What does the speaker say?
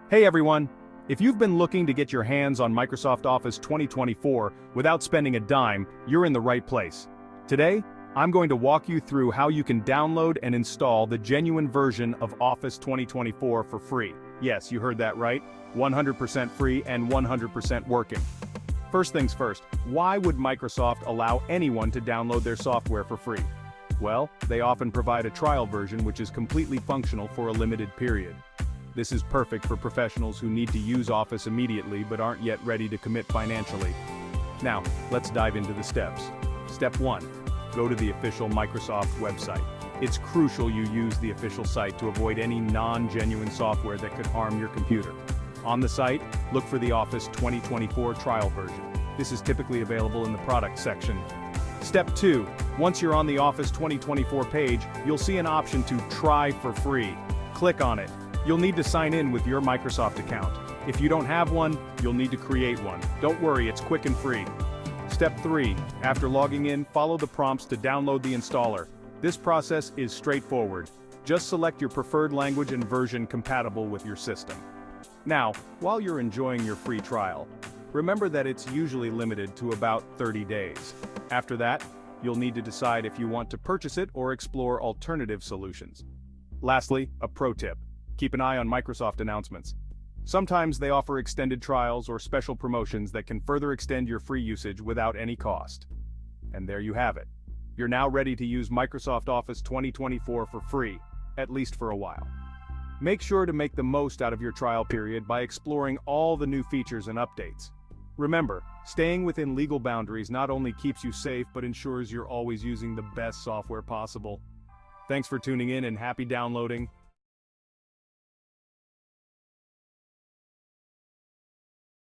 Hey everyone! If you've been looking to get your hands on Microsoft Office 2024 without spending a dime, you're in the right place. Today, I'm going to walk you through how you can download and install the genuine version of Office 2024 for free. Yes, you heard that right, 100% free and 100% working. First things first, why would Microsoft allow anyone to download their software for free? Well, they often provide a trial version which is completely functional for a limited period. This is perfect for professionals who need to use Office immediately but aren't yet ready to commit financially. Now, let's dive into the steps. Step 1. Go to the official Microsoft website. It's crucial you use the official site to avoid any non-genuine software that could harm your computer. On the site, look for the Office 2024 trial version. This is typically available in the product section. Step 2. Once you're on the Office 2024 page, you'll see an option to try for free. Click on it. You'll need to sign in with your Microsoft account. If you don't have one, you'll need to create one. Don't worry, it's quick and free. Step 3. After logging in, follow the prompts to download the installer. This process is straightforward. Just select your preferred language and version compatible with your system. Now, while you're enjoying your free trial, remember that it's usually limited to about 30 days. After that, you'll need to decide if you want to purchase it or explore alternative solutions. Lastly, a pro tip. Keep an eye on Microsoft announcements. Sometimes they offer extended trials or special promotions that can further extend your free usage without any cost. And there you have it. You're now ready to use Microsoft Office 2024 for free, at least for a while. Make sure to make the most out of your trial period by exploring all the new features and updates. Remember, staying within legal boundaries not only keeps you safe but ensures you're always using the best software possible. Thanks for tuning in and happy downloading.